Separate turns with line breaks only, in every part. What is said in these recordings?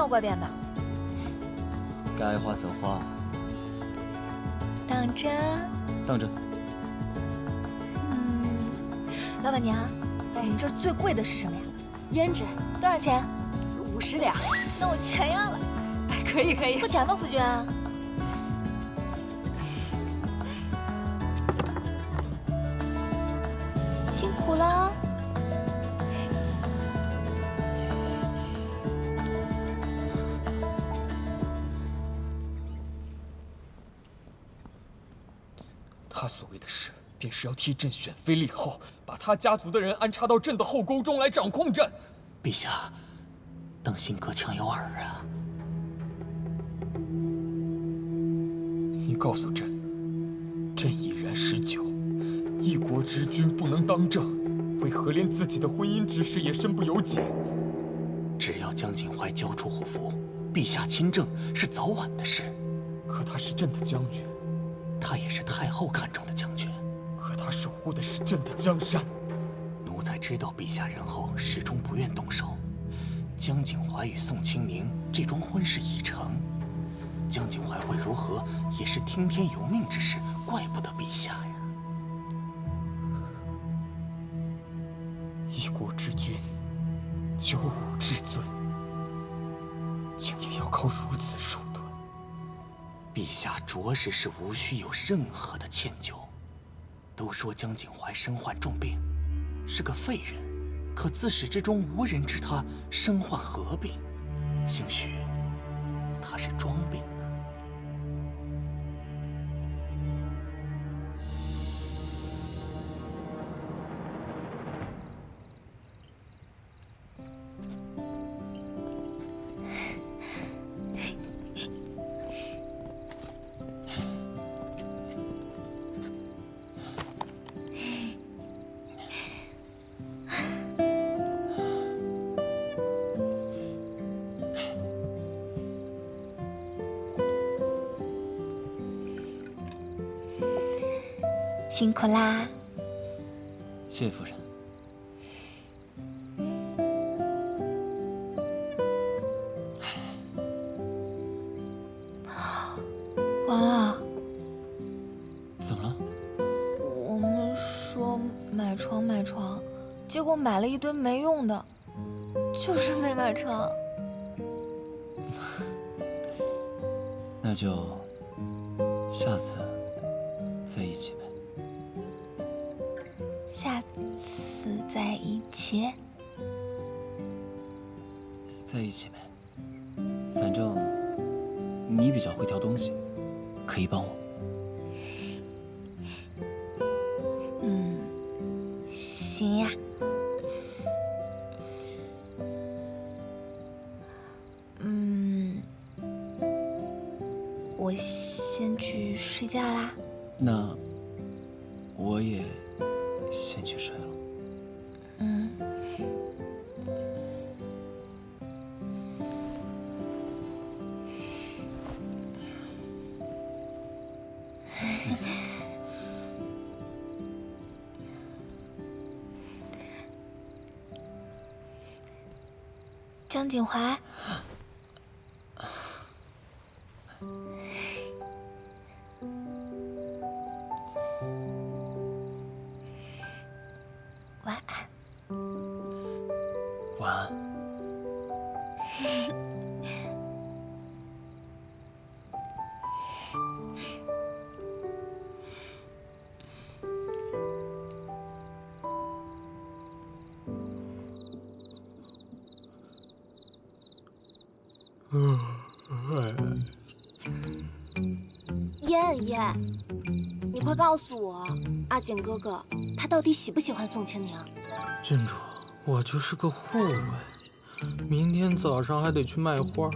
要怪变的。
该花则花。
当真？
当真。
老板娘，你们这儿最贵的是什么呀？
胭脂
多少钱
？50两。
那我全要了。
哎，可以可以。
付钱吧，夫君。辛苦了。
他所谓的事，便是要替朕选妃立后，把他家族的人安插到朕的后宫中来掌控朕。
陛下，当心隔墙有耳啊！
你告诉朕，朕已然19，一国之君不能当政，为何连自己的婚姻之事也身不由己？
只要江景怀交出虎符，陛下亲政是早晚的事。
可他是朕的将军。
他也是太后看中的将军，
可他守护的是朕的江山。
奴才知道陛下仁厚，始终不愿动手。江景怀与宋清宁这桩婚事已成，江景怀会如何，也是听天由命之事，怪不得陛下呀。
一国之君，95至尊，竟也要靠如此手段。
陛下着实是无需有任何的歉疚。都说江景怀身患重病，是个废人，可自始至终无人知他身患何病。兴许他是装病呢。
辛苦啦。
谢夫人。
完了。
怎么了？
我们说买床，结果买了一堆没用的，就是没买成。
那就下次在一起呗。
下次在一起？
在一起呗。反正你比较会挑东西，可以帮我。
行呀。我先去睡觉啦。
那我也先去睡了。
江景怀，晚安。
晚安。
燕燕，你快告诉我，阿简哥哥他到底喜不喜欢宋清宁？
郡主，我就是个护卫，明天早上还得去卖花，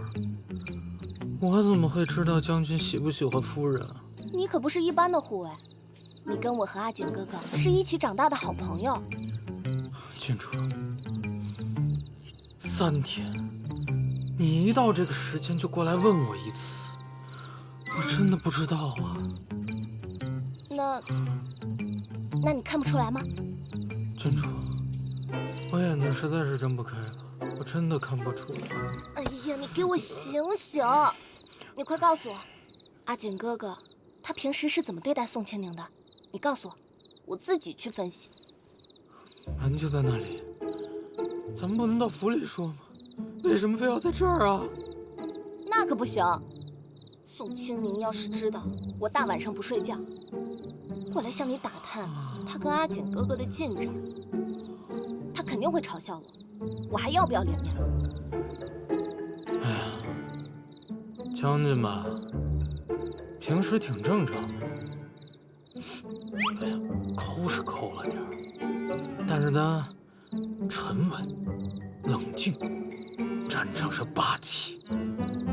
我怎么会知道将军喜不喜欢夫人啊？
你可不是一般的护卫，你跟我和阿简哥哥是一起长大的好朋友。
郡主，3天，你一到这个时间就过来问我一次，我真的不知道啊。
那你看不出来吗？
郡主，我眼睛实在是睁不开了，我真的看不出来。
哎呀，你给我醒醒！你快告诉我，阿锦哥哥，他平时是怎么对待宋清宁的？你告诉我，我自己去分析。
门就在那里，咱们不能到府里说吗？为什么非要在这儿啊？
那可不行。宋清宁要是知道我大晚上不睡觉，过来向你打探他跟阿锦哥哥的进展，他肯定会嘲笑我，我还要不要脸面？
哎呀，将军吧，平时挺正常的，哎呀，抠是抠了点儿，但是他沉稳、冷静，沾沾着霸气，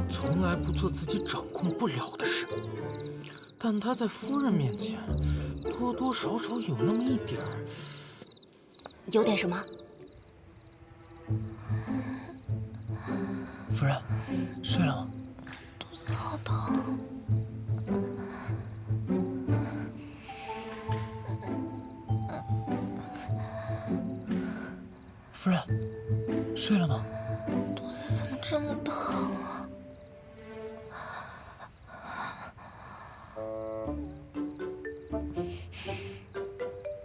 从来不做自己掌控不了的事。但他在夫人面前，多多少少有那么一点儿。
有点什么？
夫人，睡了吗？
肚子好疼。
夫人，睡了吗？
肚子怎么这么疼啊？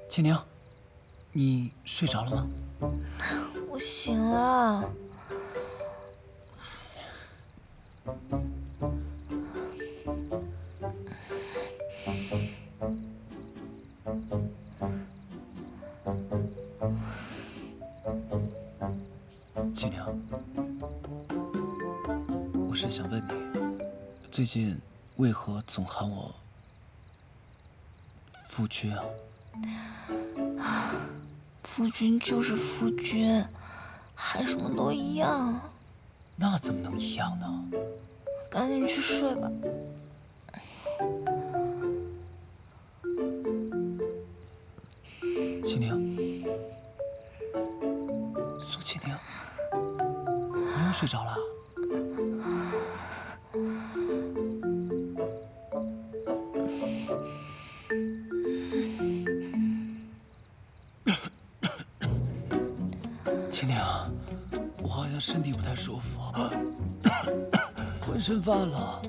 清宁，你睡着了吗？
我醒了。
清宁，我是想问你，最近为何总喊我夫君啊？
夫君就是夫君，喊什么都一样。
那怎么能一样呢？
赶紧去睡吧。
清宁，苏清宁，你又睡着了？清宁，我好像身体不太舒服，浑身发冷。